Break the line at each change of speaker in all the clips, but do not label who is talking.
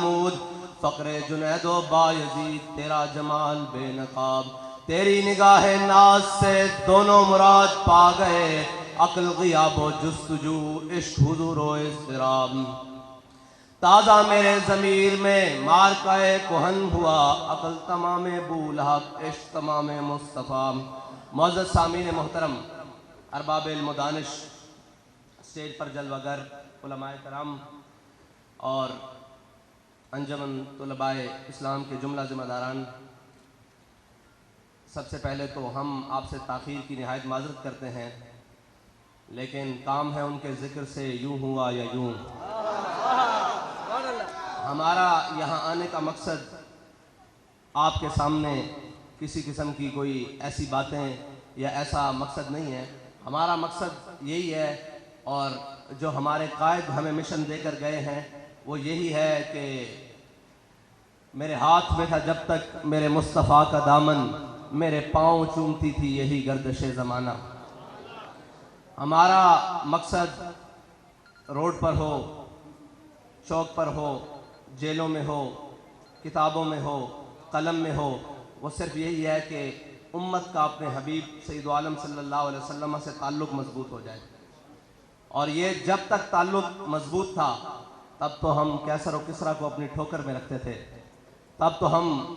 فقر جنید و بایزید تیرا جمال بے نقاب، تیری نگاہ ناز سے دونوں مراد پا گئے، عقل غیاب و جستجو عشق حضور و اضطراب۔ تازہ میرے ضمیر میں مارکہ کہن ہوا، عقل تمام بولحق عشق تمام مصطفیٰ۔ معزز سامعین محترم، ارباب علم و دانش، اسٹیج پر جلوہ گر علماء کرام اور انجمن طلباء اسلام کے جملہ ذمہ داران، سب سے پہلے تو ہم آپ سے تاخیر کی نہایت معذرت کرتے ہیں، لیکن کام ہے ان کے ذکر سے یوں ہوا یا یوں۔ ہمارا یہاں آنے کا مقصد آپ کے سامنے کسی قسم کی کوئی ایسی باتیں یا ایسا مقصد نہیں ہے۔ ہمارا مقصد یہی ہے، اور جو ہمارے قائد ہمیں مشن دے کر گئے ہیں وہ یہی ہے کہ میرے ہاتھ میں تھا جب تک میرے مصطفیٰ کا دامن، میرے پاؤں چومتی تھی یہی گردش زمانہ۔ ہمارا مقصد روڈ پر ہو، چوک پر ہو، جیلوں میں ہو، کتابوں میں ہو، قلم میں ہو، وہ صرف یہی ہے کہ امت کا اپنے حبیب سید عالم صلی اللہ علیہ وسلم سے تعلق مضبوط ہو جائے۔ اور یہ جب تک تعلق مضبوط تھا تب تو ہم کیسر و کسریٰ کو اپنی ٹھوکر میں رکھتے تھے، تب تو ہم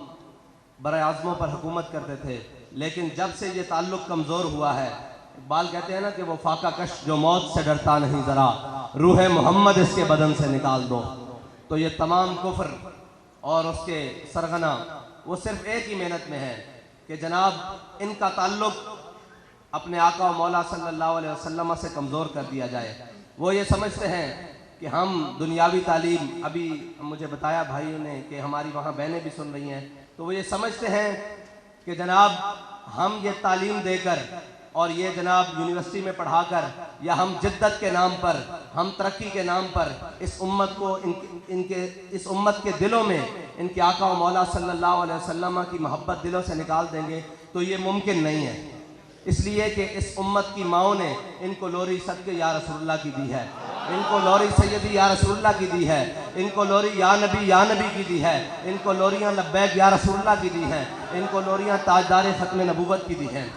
برائے اعظموں پر حکومت کرتے تھے، لیکن جب سے یہ تعلق کمزور ہوا ہے، اقبال کہتے ہیں نا کہ وہ فاقہ کش جو موت سے ڈرتا نہیں ذرا، روح محمد اس کے بدن سے نکال دو۔ تو یہ تمام کفر اور اس کے سرغنہ وہ صرف ایک ہی محنت میں ہے کہ جناب ان کا تعلق اپنے آقا و مولا صلی اللہ علیہ وسلم سے کمزور کر دیا جائے۔ وہ یہ سمجھتے ہیں کہ ہم دنیاوی تعلیم، ابھی مجھے بتایا بھائیوں نے کہ ہماری وہاں بہنیں بھی سن رہی ہیں، تو وہ یہ سمجھتے ہیں کہ جناب ہم یہ تعلیم دے کر اور یہ جناب یونیورسٹی میں پڑھا کر، یا ہم جدت کے نام پر، ہم ترقی کے نام پر اس امت کو اس امت کے دلوں میں ان کے آقا و مولا صلی اللہ علیہ وسلم کی محبت دلوں سے نکال دیں گے، تو یہ ممکن نہیں ہے۔ اس لیے کہ اس امت کی ماؤں نے ان کو لوری صدقے یا رسول اللہ کی دی ہے، ان کو لوری سیدی یا رسول اللہ کی دی ہے، ان کو لوری یا نبی کی دی ہے، ان کو لوریاں لبیک یا رسول اللہ کی دی ہیں، ان کو لوریاں تاجدار ختم نبوت کی دی ہیں۔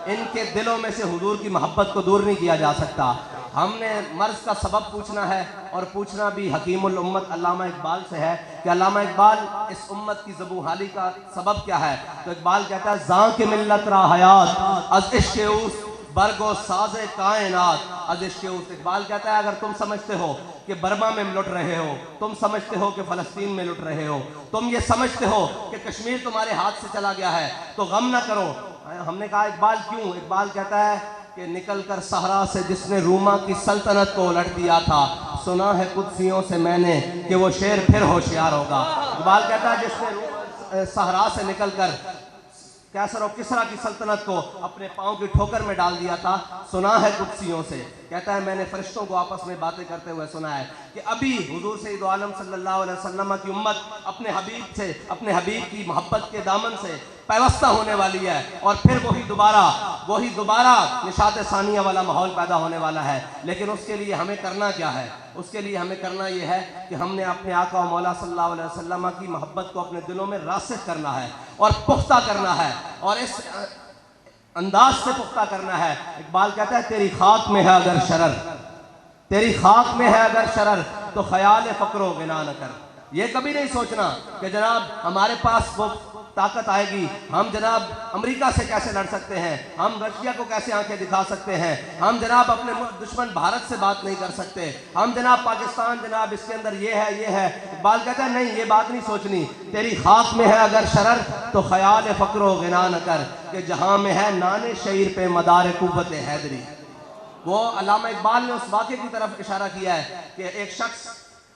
ان کے دلوں میں سے حضور کی محبت کو دور نہیں کیا جا سکتا۔ ہم نے مرض کا سبب پوچھنا ہے، اور پوچھنا بھی حکیم الامت علامہ اقبال سے ہے کہ علامہ اقبال اس امت کی زبوں حالی کا سبب کیا ہے؟ تو اقبال کہتا ہے زاں کے ملت را حیات از عشق اوست برگ و ساز کائنات از عشق اوست۔ اقبال کہتا ہے اگر تم سمجھتے ہو کہ برما میں لٹ رہے ہو، تم سمجھتے ہو کہ فلسطین میں لٹ رہے ہو، تم یہ سمجھتے ہو کہ کشمیر تمہارے ہاتھ سے چلا گیا ہے، تو غم نہ کرو۔ ہم نے کہا اقبال کیوں؟ اقبال کہتا ہے کہ نکل کر صحرا سے جس نے روما کی سلطنت کو الٹ دیا تھا، سنا ہے قدسیوں سے میں نے کہ وہ شیر پھر ہوشیار ہوگا۔ اقبال کہتا ہے جس نے صحرا سے نکل کر کیسر و کسریٰ کی سلطنت کو اپنے پاؤں کی ٹھوکر میں ڈال دیا تھا، سنا ہے قدسیوں سے، کہتا ہے میں نے فرشتوں کو آپس میں باتیں کرتے ہوئے سنا ہے کہ ابھی حضور سید عالم صلی اللہ علیہ وسلم کی امت اپنے حبیب سے، اپنے حبیب کی محبت کے دامن سے پیوستہ ہونے والی ہے، اور پھر وہی دوبارہ نشاط ثانیہ والا ماحول پیدا ہونے والا ہے۔ لیکن اس کے لیے ہمیں کرنا کیا ہے؟ اس کے لیے ہمیں کرنا یہ ہے کہ ہم نے اپنے آقا و مولا صلی اللہ علیہ وسلم کی محبت کو اپنے دلوں میں راسخ کرنا ہے اور پختہ کرنا ہے، اور اس انداز سے پختہ کرنا ہے۔ اقبال کہتا ہے تیری خاک میں ہے اگر شرر، تیری خاک میں ہے اگر شرر تو خیال فقر و غنا نہ کر۔ یہ کبھی نہیں سوچنا کہ جناب ہمارے پاس وہ طاقت آئے گی، ہم جناب امریکہ سے کیسے لڑ سکتے ہیں، ہم رشیا کو کیسے آنکھیں دکھا سکتے ہیں، ہم جناب اپنے دشمن بھارت سے بات نہیں کر سکتے، ہم جناب پاکستان جناب اس کے اندر یہ ہے۔ اقبال کہتا ہے نہیں، یہ بات نہیں سوچنی، تیری خاک میں ہے اگر شرر تو خیال فقر و غنا نہ کر، کہ جہاں میں ہے نان شعیر پہ مدار قوت حیدری۔ وہ علامہ اقبال نے اس واقعے کی طرف اشارہ کیا ہے کہ ایک شخص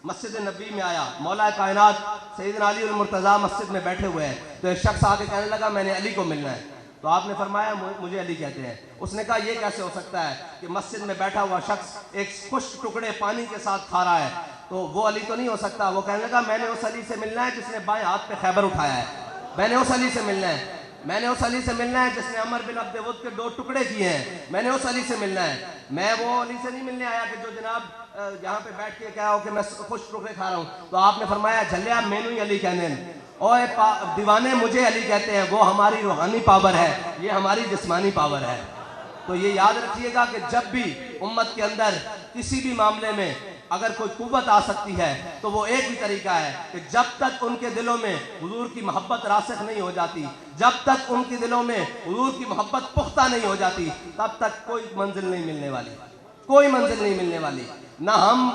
مسجد نبی میں آیا، مولا کائنات سیدنا علی المرتضیٰ مسجد میں بیٹھے ہوئے ہیں، تو ایک شخص آ کے کہنے لگا میں نے علی کو ملنا ہے، تو آپ نے فرمایا مجھے علی کہتے ہیں۔ اس نے کہا یہ کیسے ہو سکتا ہے کہ مسجد میں بیٹھا ہوا شخص ایک خشک ٹکڑے پانی کے ساتھ کھا رہا ہے، تو وہ علی تو نہیں ہو سکتا۔ وہ کہنے لگا میں نے اس علی سے ملنا ہے جس نے بائیں ہاتھ پہ خیبر اٹھایا ہے، میں نے اس علی سے ملنا ہے۔ میں نے اس علی سے ملنا ہے جس نے عمر بن عبد ود کے 2 ٹکڑے کیے ہیں. میں نے اس علی سے ملنا ہے. میں وہ علی سے نہیں ملنے آیا کہ جو جناب یہاں پہ بیٹھ کے کہا ہو کہ میں خوش ٹکڑے کھا رہا ہوں. تو آپ نے فرمایا جھلیا مینو ہی علی کہنے اوے دیوانے مجھے علی کہتے ہیں. وہ ہماری روحانی پاور ہے, یہ ہماری جسمانی پاور ہے. تو یہ یاد رکھیے گا کہ جب بھی امت کے اندر کسی بھی معاملے میں اگر کوئی قوت آ سکتی ہے تو وہ ایک ہی طریقہ ہے کہ جب تک ان کے دلوں میں حضور کی محبت راسخ نہیں ہو جاتی, جب تک ان کے دلوں میں حضور کی محبت پختہ نہیں ہو جاتی, تب تک کوئی منزل نہیں ملنے والی, کوئی منزل نہیں ملنے والی. نہ ہم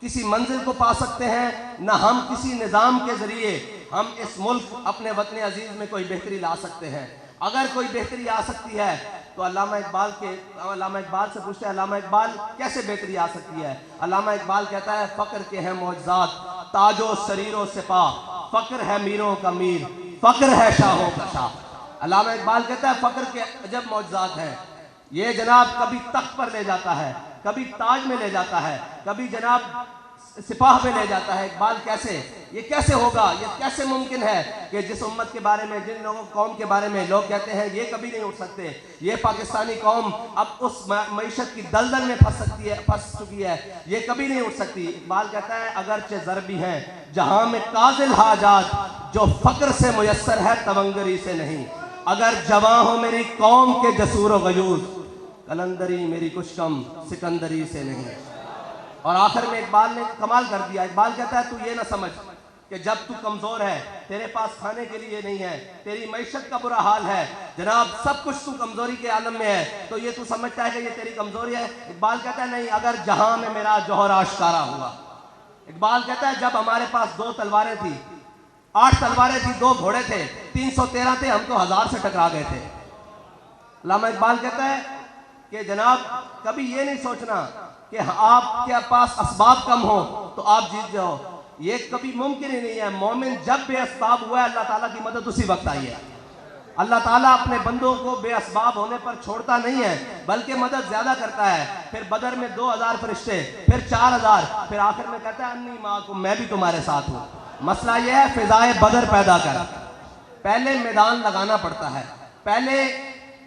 کسی منزل کو پا سکتے ہیں, نہ ہم کسی نظام کے ذریعے ہم اس ملک اپنے وطن عزیز میں کوئی بہتری لا سکتے ہیں. اگر کوئی بہتری آ سکتی ہے تو علامہ اقبال سے پوچھتے ہیں علامہ اقبال کیسے بہتری آ سکتی ہے؟ علامہ اقبال کہتا ہے فقر کے ہیں معجزات تاج و سریر و سپاہ, فقر ہے میروں کا میر, فقر ہے شاہوں کا شاہ. علامہ اقبال کہتا ہے فقر کے عجب معجزات ہیں. یہ جناب کبھی تخت پر لے جاتا ہے, کبھی تاج میں لے جاتا ہے, کبھی جناب سپاہ میں لے جاتا ہے. اقبال کیسے, یہ کیسے ہوگا, یہ کیسے ممکن ہے کہ جس امت کے بارے میں, جن لوگوں قوم کے بارے میں لوگ کہتے ہیں یہ کبھی نہیں اٹھ سکتے, یہ پاکستانی قوم اب اس معیشت کی دلدل میں پھنس چکی ہے, یہ کبھی نہیں اٹھ سکتی. اقبال کہتا ہے اگرچہ ضربی ہیں جہاں میں کاذل حاجات, جو فقر سے میسر ہے تونگری سے نہیں. اگر جواں ہو میری قوم کے جسور و غیوز, قلندری میری کچھ کم سکندری سے نہیں. اور آخر میں اقبال نے کمال کر دیا. اقبال کہتا ہے تو یہ نہ سمجھ کہ جب تو کمزور ہے, تیرے پاس کھانے کے لیے نہیں ہے, تیری معیشت کا برا حال ہے, جناب سب کچھ تو کمزوری کے عالم میں ہے, تو یہ تو سمجھتا ہے کہ یہ تیری کمزوری ہے. اقبال کہتا ہے نہیں, اگر جہاں میں میرا جوہر آشکارا ہوا. اقبال کہتا ہے جب ہمارے پاس 2 تلواریں تھی, 8 تلواریں تھی, 2 گھوڑے تھے, 313 تھے, ہم تو 1000 سے ٹکرا گئے تھے. علامہ اقبال کہتا ہے کہ جناب کبھی یہ نہیں سوچنا کہ آپ کے پاس اسباب کم ہو تو آپ جیت جاؤ, یہ کبھی ممکن ہی نہیں ہے. مومن جب بے اسباب ہوا ہے اللہ تعالیٰ کی مدد اسی وقت آئی ہے. اللہ تعالیٰ اپنے بندوں کو بے اسباب ہونے پر چھوڑتا نہیں ہے بلکہ مدد زیادہ کرتا ہے. پھر بدر میں 2000 فرشتے, پھر 4000, پھر آخر میں کہتا ہے انی معکم, میں بھی تمہارے ساتھ ہوں. مسئلہ یہ ہے فضائے بدر پیدا کر, پہلے میدان لگانا پڑتا ہے, پہلے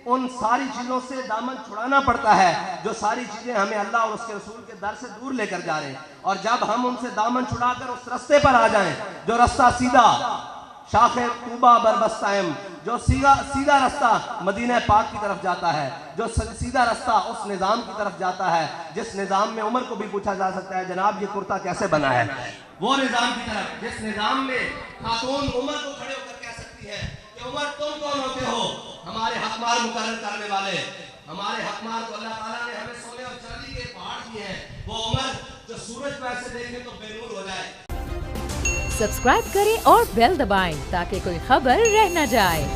ان ساری چیزوں سے دامن چھڑانا پڑتا ہے جو ساری چیزیں ہمیں اللہ اور اس کے رسول کے در سے دور لے کر جا رہے ہیں. اور جب ہم ان سے دامن چھڑا کر اس رستے پر آ جائیں جو رستہ سیدھا شاخ طوبہ بربستائم, جو سیدھا رستہ مدینہ پاک کی طرف جاتا ہے, جو سیدھا رستہ اس نظام کی طرف جاتا ہے جس نظام میں عمر کو بھی پوچھا جا سکتا ہے جناب یہ کرتا کیسے بنا ہے, وہ نظام کی طرف جس نظام میں خاتون عمر کو کھڑے ہو کر کہہ سکتی ہے کہ عمر تم کون ہوتے ہو ہمارے حقمار مقرر کرنے والے. ہمارے حقمار کو اللہ تعالیٰ نے ہمیں سونے اور چاندی کے پہاڑ دیے ہیں, وہ عمر جو سورج کو ایسے دیکھے تو بے نور ہو جائے.
سبسکرائب کریں اور بیل دبائیں تاکہ کوئی خبر رہ نہ جائے.